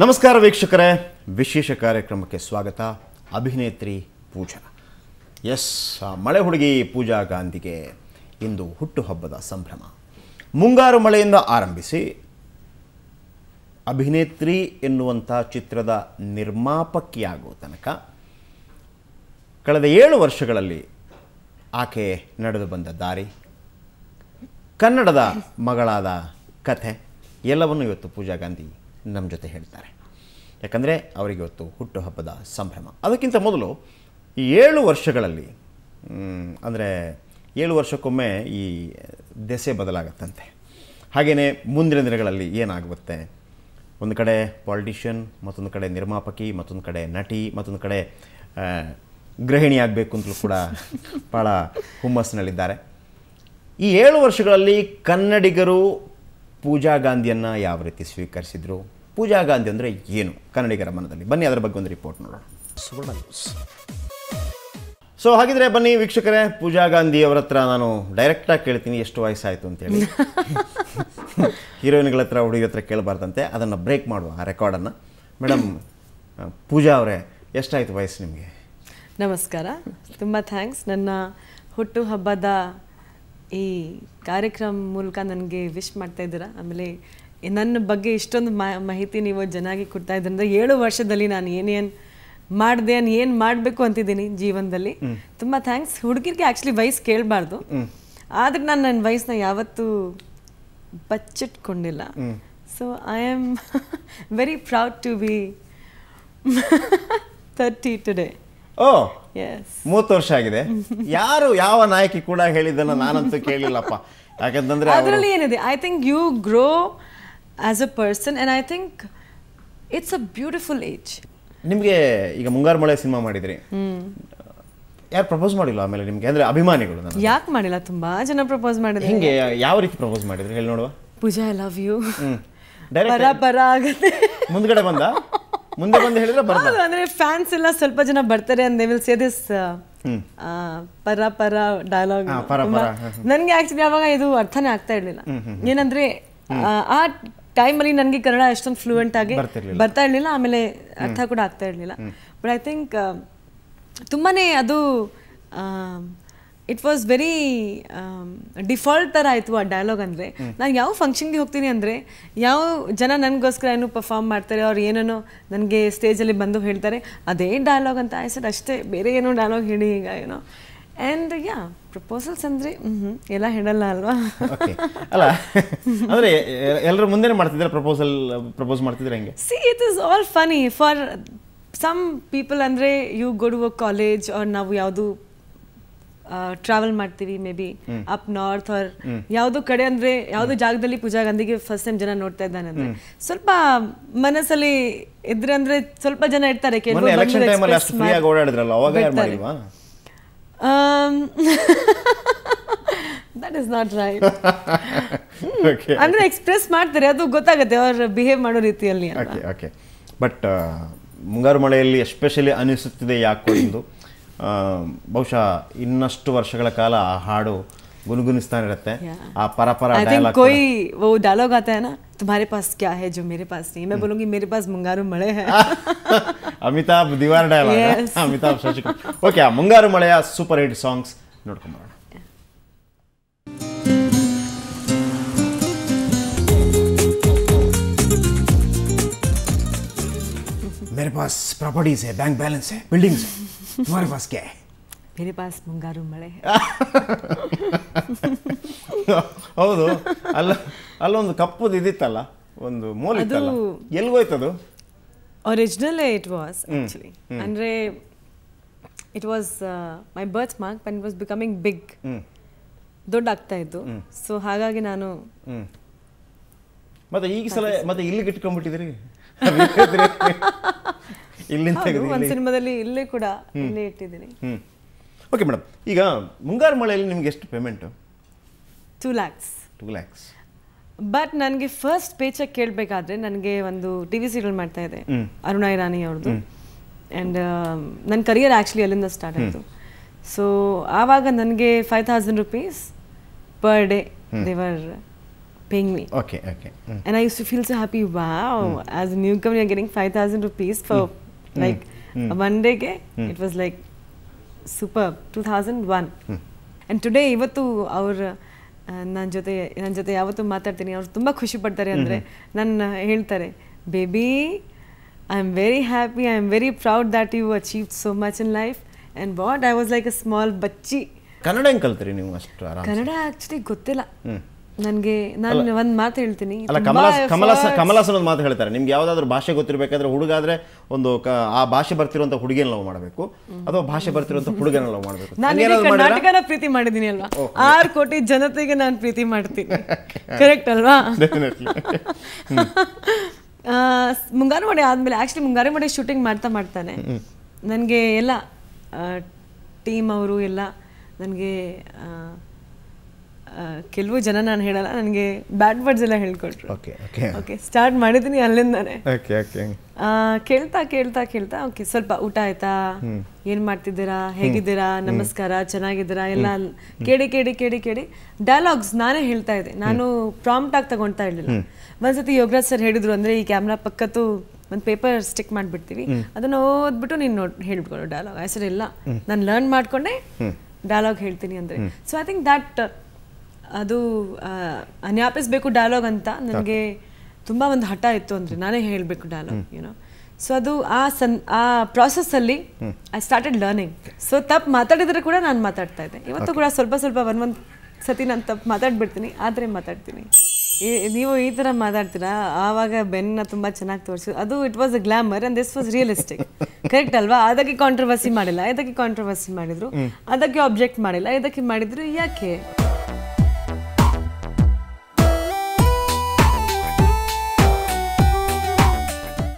ನಮಸ್ಕಾರ ವೀಕ್ಷಕರೇ, ವಿಶೇಷ ಕಾರ್ಯಕ್ರಮಕ್ಕೆ ಸ್ವಾಗತ. ಅಭಿನೇತ್ರಿ ಪೂಜಾ, ಮಳೆ ಹುಡುಗಿ ಪೂಜಾ ಗಾಂಧಿಗೆ ಇಂದು ಹುಟ್ಟುಹಬ್ಬದ ಸಂಭ್ರಮ. ಮುಂಗಾರು ಮಳೆಯಿಂದ ಆರಂಭಿಸಿ ಅಭಿನೇತ್ರಿ ಎನ್ನುವಂಥ ಚಿತ್ರದ ನಿರ್ಮಾಪಕಿಯಾಗುವ ತನಕ ಕಳೆದ 7 ವರ್ಷಗಳಲ್ಲಿ ಆಕೆ ನಡೆದು ಬಂದ ದಾರಿ, ಕನ್ನಡದ ಮಗಳಾದ ಕಥೆ ಎಲ್ಲವನ್ನು ಇವತ್ತು ಪೂಜಾ ಗಾಂಧಿ ನಮ್ಮ ಜೊತೆ ಹೇಳ್ತಾರೆ. ಯಾಕಂದರೆ ಅವರಿಗೆ ಇವತ್ತು ಹುಟ್ಟುಹಬ್ಬದ ಸಂಭ್ರಮ. ಅದಕ್ಕಿಂತ ಮೊದಲು ಈ 7 ವರ್ಷಗಳಲ್ಲಿ ಅಂದರೆ 7 ವರ್ಷಕ್ಕೊಮ್ಮೆ ಈ ದೆಸೆ ಬದಲಾಗತ್ತಂತೆ. ಹಾಗೆಯೇ ಮುಂದಿನ ದಿನಗಳಲ್ಲಿ ಏನಾಗುತ್ತೆ, ಒಂದು ಕಡೆ ಪಾಲಿಟಿಷಿಯನ್, ಮತ್ತೊಂದು ಕಡೆ ನಿರ್ಮಾಪಕಿ, ಮತ್ತೊಂದು ಕಡೆ ನಟಿ, ಮತ್ತೊಂದು ಕಡೆ ಗೃಹಿಣಿ ಆಗಬೇಕು ಅಂತಲೂ ಕೂಡ ಭಾಳ ಹುಮ್ಮಸ್ಸಿನಲ್ಲಿದ್ದಾರೆ. ಈ 7 ವರ್ಷಗಳಲ್ಲಿ ಕನ್ನಡಿಗರು ಪೂಜಾ ಗಾಂಧಿಯನ್ನು ಯಾವ ರೀತಿ ಸ್ವೀಕರಿಸಿದರು, ಪೂಜಾ ಗಾಂಧಿ ಅಂದರೆ ಏನು ಕನ್ನಡಿಗರ ಮನದಲ್ಲಿ, ಬನ್ನಿ ಅದರ ಬಗ್ಗೆ ಒಂದು ರಿಪೋರ್ಟ್ ನೋಡೋಣ. ಸುವರ್ಣ ನ್ಯೂಸ್. ಸೊ ಹಾಗಿದ್ರೆ ಬನ್ನಿ ವೀಕ್ಷಕರೇ, ಪೂಜಾ ಗಾಂಧಿ ಅವರ ಹತ್ರ ನಾನು ಡೈರೆಕ್ಟಾಗಿ ಕೇಳ್ತೀನಿ ಎಷ್ಟು ವಯಸ್ಸಾಯಿತು ಅಂತೇಳಿ. ಹೀರೋಯಿನ್ಗಳ ಹತ್ರ, ಹುಡುಗಿ ಹತ್ರ ಕೇಳಬಾರ್ದಂತೆ, ಅದನ್ನು ಬ್ರೇಕ್ ಮಾಡುವ ಆ ರೆಕಾರ್ಡನ್ನು. ಮೇಡಮ್ ಪೂಜಾ ಅವರೇ, ಎಷ್ಟಾಯಿತು ವಯಸ್ಸು ನಿಮಗೆ? ನಮಸ್ಕಾರ, ತುಂಬ ಥ್ಯಾಂಕ್ಸ್. ನನ್ನ ಹುಟ್ಟುಹಬ್ಬದ ಈ ಕಾರ್ಯಕ್ರಮ ಮೂಲಕ ನನಗೆ ವಿಶ್ ಮಾಡ್ತಾ ಇದ್ದೀರಾ. ಆಮೇಲೆ ನನ್ನ ಬಗ್ಗೆ ಇಷ್ಟೊಂದು ಮಾಹಿತಿ ನೀವು ಚೆನ್ನಾಗಿ ಕೊಡ್ತಾ ಇದ್ದೀರಂದ್ರೆ 7 ವರ್ಷದಲ್ಲಿ ನಾನು ಏನೇನು ಮಾಡಿದೆ, ಏನು ಮಾಡಬೇಕು ಅಂತಿದ್ದೀನಿ ಜೀವನದಲ್ಲಿ. ತುಂಬ ಥ್ಯಾಂಕ್ಸ್. ಹುಡುಗಿರಿಗೆ ಆ್ಯಕ್ಚುಲಿ ವಯಸ್ಸು ಕೇಳಬಾರ್ದು, ಆದರೆ ನಾನು ನನ್ನ ವಯಸ್ಸನ್ನ ಯಾವತ್ತೂ ಬಚ್ಚಿಟ್ಕೊಂಡಿಲ್ಲ. So I am very proud to be 30 today. Oh, 30 ವರ್ಷ ಆಗಿದೆ. ಯಾರು ಯಾವ ನಾಯಕಿ ಕೂಡ ಹೇಳಿದ್ದನ್ನು ನಾನಂತೂ ಕೇಳಿಲ್ಲಪ್ಪ. ಯಾಕಂತಂದ್ರೆ ಅದರಲ್ಲಿ ಏನಿದೆ, I think you grow as a person and I think it's a beautiful age. ನಿಮಗೆ ಈಗ ಮುಂಗಾರು ಮಳೆ ಸಿನಿಮಾ ಮಾಡಿದ್ರಿ, ಯಾರು ಪ್ರಪೋಸ್ ಮಾಡಿಲ್ಲ ಆಮೇಲೆ ನಿಮಗೆ? ಅಂದರೆ ಅಭಿಮಾನಿಗಳು ಯಾಕೆ ಮಾಡಿಲ್ಲ, ತುಂಬಾ ಜನ ಪ್ರಪೋಸ್ ಮಾಡಿದ್ರು. ಹಿಂಗೆ ಯಾವ ರೀತಿ ಪ್ರಪೋಸ್ ಮಾಡಿದ್ರು ಹೇಳಿ ನೋಡುವ. ಪೂಜಾ ಐ ಲವ್ ಯು ಡೈರೆಕ್ಟ್ ಆಗುತ್ತೆ, ಮುಂದೆ ಬಂದು ಹೇಳಿದ್ರೆ ಬರ್ತದೆ. ಅಂದ್ರೆ ಫ್ಯಾನ್ಸ್ ಎಲ್ಲ ಸ್ವಲ್ಪ ಜನ ಬರ್ತಾರೆ and they will say this ಪರ ಡೈಲಾಗ್. ನನಗೆ ಆಕ್ಚುಲಿ ಅವಾಗ ಇದು ಅರ್ಥನೇ ಆಗ್ತಾ ಇರ್ಲಿಲ್ಲ. ಏನಂದ್ರೆ ಆ ಟೈಮಲ್ಲಿ ನನಗೆ ಕನ್ನಡ ಎಷ್ಟೊಂದು ಫ್ಲೂಯೆಂಟ್ ಆಗಿ ಬರ್ತಾ ಇರಲಿಲ್ಲ, ಆಮೇಲೆ ಅರ್ಥ ಕೂಡ ಆಗ್ತಾ ಇರಲಿಲ್ಲ. ಬಟ್ ಐ ಥಿಂಕ್ ತುಂಬಾನೇ ಅದು ಇಟ್ ವಾಸ್ ವೆರಿ ಡಿಫಾಲ್ಟ್ ಥರ ಆಯಿತು ಆ ಡೈಲಾಗ್. ಅಂದರೆ ನಾನು ಯಾವ ಫಂಕ್ಷನ್ಗೆ ಹೋಗ್ತೀನಿ ಅಂದರೆ ಯಾವ ಜನ ನನಗೋಸ್ಕರ ಏನು ಪರ್ಫಾರ್ಮ್ ಮಾಡ್ತಾರೆ, ಅವ್ರು ಏನೇನೋ ನನಗೆ ಸ್ಟೇಜಲ್ಲಿ ಬಂದು ಹೇಳ್ತಾರೆ, ಅದೇ ಡೈಲಾಗ್ ಅಂತ ಆಯ್ಸಡ್ ಅಷ್ಟೇ, ಬೇರೆ ಏನೋ ಡೈಲಾಗ್ ಹೇಳಿ ಈಗ ಏನೋ. ಆ್ಯಂಡ್ ಪ್ರಪೋಸಲ್ಸ್ ಅಂದರೆ ಎಲ್ಲ ಹೇಳಲ್ಲ ಅಲ್ವಾ? ಅಲ್ಲ ಅಂದರೆ ಎಲ್ಲರೂ ಮುಂದೆ ಮಾಡ್ತಿದ್ದಾರೆ, ಪ್ರಪೋಸ್ ಮಾಡ್ತಿದ್ರೆ ಹೆಂಗೆ? See it is all funny for some people. ಅಂದರೆ you go to a college, or ನಾವು ಯಾವುದು ಟ್ರಾವೆಲ್ ಮಾಡ್ತೀವಿ, maybe up north or ಯಾವುದೋ ಕಡೆ, ಅಂದರೆ ಯಾವುದೋ ಜಾಗದಲ್ಲಿ ಪೂಜಾ ಗಾಂಧಿಗೆ ಫಸ್ಟ್ ಟೈಮ್ ಜನ ನೋಡ್ತಾ ಇದ್ದಾನೆ ಅಂದರೆ ಸ್ವಲ್ಪ ಮನಸ್ಸಲ್ಲಿ ಇದ್ರೆ, ಅಂದರೆ ಸ್ವಲ್ಪ ಜನ ಇರ್ತಾರೆ ದಟ್ ಇಸ್ ನಾಟ್ ರೈಟ್. ಅಂದರೆ ಎಕ್ಸ್ಪ್ರೆಸ್ ಮಾಡ್ತಾರೆ, ಅದು ಗೊತ್ತಾಗುತ್ತೆ ಅವ್ರ ಬಿಹೇವ್ ಮಾಡೋ ರೀತಿಯಲ್ಲಿ. ಬಟ್ ಮುಂಗಾರು ಮಳೆಯಲ್ಲಿ ಎಸ್ಪೆಷಲಿ ಅನಿಸುತ್ತಿದೆ ಯಾಕೋ ಎಂದು, ಬಹುಶಃ ಇನ್ನಷ್ಟು ವರ್ಷಗಳ ಕಾಲ ಆ ಹಾಡು ಗುನುಗುನಿಸ್ತಾನೆ ಇರುತ್ತೆ. ಆ ಪರ ಡೈಲಾಗ್, कोई वो डायलॉग आता है ना, तुम्हारे पास क्या है जो मेरे पास नहीं, मैं बोलूंगी मेरे पास ಮುಂಗಾರು ಮಳೆ है. ಅಮಿತಾಬ್ ದಿವಾರ್ ಡೈಲಾಗ್, ಅಮಿತಾಬ್ ಶಶಿಕುಮಾರ್. ಓಕೆ, ಆ ಮುಂಗಾರು ಮಳೆಯ ಸೂಪರ್ ಹಿಟ್ ಸಾಂಗ್ಸ್ ನೋಡ್ಕೊಂಬರೋಣ. मेरे पास प्रॉपर्टीज है, बैंक बैलेंस है, बिल्डिंग्स है, तुम्हारे पास क्या है? मेरे पास ಮುಂಗಾರು ಮಳೆ है. ಹೌದು, ಅಲ್ಲೊಂದು ಕಪ್ಪುದು ಇದಿತ್ತಲ್ಲ, ಒಂದು ಮೂಲಿತ್ತಲ್ಲ, ಎಲ್ಲಿಗೋಯ್ತದು? ಒರಿಜಿನಲ್ ಇಟ್ ವಾಸ್ ಆಕ್ಚುಲಿ, ಅಂದರೆ it was my birthmark but it was becoming big, ದೊಡ್ಡ ಆಗ್ತಾ ಇತ್ತು. ಸೊ ಹಾಗಾಗಿ ನಾನು ಮತ್ತೆ ಈಗ ಸಲ ಮತ್ತೆ ಇಲ್ಲಿಗೆ ಇಟ್ಕೊಂಡ್ಬಿಟ್ಟಿದ್ರಿ. ಒಂದು ಸಿನಿಮಾದಲ್ಲಿ ಇಲ್ಲೇ ಕೂಡ ಇಲ್ಲೇ ಇಟ್ಟಿದ್ದೀನಿ. ಓಕೆ ಮೇಡಮ್, ಈಗ ಮುಂಗಾರು ಮಳೆಯಲ್ಲಿ ನಿಮ್ಗೆ ಎಷ್ಟು ಪೇಮೆಂಟು? 2 lakhs. 2 lakhs. ಬಟ್ ನನಗೆ ಫಸ್ಟ್ ಪೇ ಚೆಕ್ ಕೇಳಬೇಕಾದ್ರೆ ನನಗೆ ಒಂದು ಟಿವಿ ಸೀರಿಯಲ್ ಮಾಡ್ತಾ ಇದೆ, ಅರುಣಾ ಇರಾನಿ ಅವ್ರದ್ದು. ಆ್ಯಂಡ್ ನನ್ನ ಕರಿಯರ್ ಆ್ಯಕ್ಚುಲಿ ಅಲ್ಲಿಂದ ಸ್ಟಾರ್ಟ್ ಆಯಿತು. ಸೊ ಆವಾಗ ನನಗೆ 5,000 rupees ಪರ್ ಡೇ ದೇವರ್ paying me. Okay okay And I used to feel so happy. Wow, as a newcomer, you're getting 5,000 rupees for like one day. It was like superb. 2001. And today, ಇವತ್ತು ಅವ್ರ ನನ್ನ ಜೊತೆ ಯಾವತ್ತೂ ಮಾತಾಡ್ತೀನಿ, ಅವ್ರು ತುಂಬ ಖುಷಿ ಪಡ್ತಾರೆ. ಅಂದರೆ ನನ್ನ ಹೇಳ್ತಾರೆ, baby, I am very happy, I am very proud that you achieved so much in life. And what I was like a small ಬಚ್ಚಿ. ಕನ್ನಡ ಹೆಂಗೆ ಕಲ್ತ್ರಿ ನೀವು ಅಷ್ಟು ಆರಾಮ? ಕನ್ನಡ ಆ್ಯಕ್ಚುಲಿ ಗೊತ್ತಿಲ್ಲ ನನಗೆ. ನಾನು ಒಂದು ಮಾತು ಹೇಳ್ತೀನಿ. ಅಲ್ಲ, ಕಮಲಾಸನ್ ಒಂದು ಮಾತು ಹೇಳ್ತಾರೆ, ನಿಮ್ಗೆ ಯಾವುದಾದ್ರೂ ಭಾಷೆ ಗೊತ್ತಿರಬೇಕಾದ್ರೆ ಹುಡುಗಾದ್ರೆ ಒಂದು ಆ ಭಾಷೆ ಬರ್ತಿರುವಂಥ ಹುಡುಗಿನ ಲವ್ ಮಾಡಬೇಕು, ಅಥವಾ ಭಾಷೆ ಬರ್ತಿರುವಂಥ ಹುಡುಗನ ಲವ್ ಮಾಡಬೇಕು. ನಾನು ಕರ್ನಾಟಕನ ಪ್ರೀತಿ ಮಾಡಿದ್ದೀನಿ ಅಲ್ವಾ, 6 ಕೋಟಿ ಜನತೆಗೆ ನಾನು ಪ್ರೀತಿ ಮಾಡ್ತೀನಿ. ಕರೆಕ್ಟ್ ಅಲ್ವಾ? ಮುಂಗಾರು ಮಳೆ ಆದಮೇಲೆ ಆ್ಯಕ್ಚುಲಿ ಮುಂಗಾರು ಮಳೆ ಶೂಟಿಂಗ್ ಮಾಡ್ತಾನೆ ನನಗೆ ಎಲ್ಲ ಟೀಮ್ ಅವರು ಎಲ್ಲ ನನಗೆ ಕೆಲವು ಜನ, ನಾನು ಹೇಳಲ್ಲ, ನನಗೆ ಬ್ಯಾಡ್ ವರ್ಡ್ಸ್ ಎಲ್ಲ ಹೇಳ್ಕೊಟ್ರು. ಓಕೆ, ಸ್ಟಾರ್ಟ್ ಮಾಡಿದ್ದೀನಿ ಅಲ್ಲಿಂದಾನೆ. ಕೇಳ್ತಾ ಓಕೆ, ಸ್ವಲ್ಪ ಊಟ ಆಯ್ತಾ, ಏನ್ ಮಾಡ್ತಿದ್ದೀರಾ, ಹೇಗಿದ್ದೀರಾ, ನಮಸ್ಕಾರ, ಚೆನ್ನಾಗಿದ್ದೀರಾ ಎಲ್ಲ ಕೇಳಿ ಡೈಲಾಗ್ಸ್ ನಾನೇ ಹೇಳ್ತಾ ಇದ್ದೆ. ನಾನು ಪ್ರಾಂಪ್ಟ್ ಆಗಿ ತಗೊಳ್ತಾ ಇರಲಿಲ್ಲ. ಒಂದ್ಸತಿ ಯೋಗರಾಜ್ ಸರ್ ಹೇಳಿದ್ರು, ಅಂದ್ರೆ ಈ ಕ್ಯಾಮ್ರಾ ಪಕ್ಕತ್ತು ಒಂದು ಪೇಪರ್ ಸ್ಟಿಕ್ ಮಾಡಿಬಿಡ್ತೀವಿ, ಅದನ್ನು ಓದ್ಬಿಟ್ಟು ನೀನು ಹೇಳ್ಬಿಟ್ಕೊಡು ಡೈಲಾಗ್. ಹೆಸರು ಇಲ್ಲ, ನಾನು ಲರ್ನ್ ಮಾಡ್ಕೊಂಡೆ ಡೈಲಾಗ್ ಹೇಳ್ತೀನಿ ಅಂದರೆ. ಸೊ ಐ ಥಿಂಕ್ ದ್ಯಾಟ್ ಅದು ಜ್ಞಾಪಿಸ್ಬೇಕು ಡೈಲಾಗ್ ಅಂತ ನನಗೆ ತುಂಬ ಒಂದು ಹಠ ಇತ್ತು. ಅಂದರೆ ನಾನೇ ಹೇಳಬೇಕು ಡೈಲಾಗ್, ಯುನೋ. ಸೊ ಅದು ಆ ಪ್ರಾಸೆಸ್ಸಲ್ಲಿ ಐ ಸ್ಟಾರ್ಟೆಡ್ ಲರ್ನಿಂಗ್. ಸೊ ತಪ್ಪು ಮಾತಾಡಿದರೆ ಕೂಡ ನಾನು ಮಾತಾಡ್ತಾ ಇದ್ದೆ. ಇವತ್ತು ಕೂಡ ಸ್ವಲ್ಪ ಒಂದೊಂದು ಸತಿ ನಾನು ತಪ್ಪು ಮಾತಾಡ್ಬಿಡ್ತೀನಿ, ಆದರೆ ಮಾತಾಡ್ತೀನಿ. ನೀವು ಈ ಥರ ಮಾತಾಡ್ತೀರಾ, ಆವಾಗ ಬೆನ್ನ ತುಂಬ ಚೆನ್ನಾಗಿ ತೋರಿಸಿ, ಅದು it was a glamour and this was realistic. Correct ಅಲ್ವಾ? ಅದಕ್ಕೆ ಕಾಂಟ್ರವರ್ಸಿ ಮಾಡಿಲ್ಲ, ಇದಕ್ಕೆ ಕಾಂಟ್ರವರ್ಸಿ ಮಾಡಿದ್ರು, ಅದಕ್ಕೆ ಆಬ್ಜೆಕ್ಟ್ ಮಾಡಿಲ್ಲ, ಇದಕ್ಕೆ ಮಾಡಿದ್ರು. ಯಾಕೆ?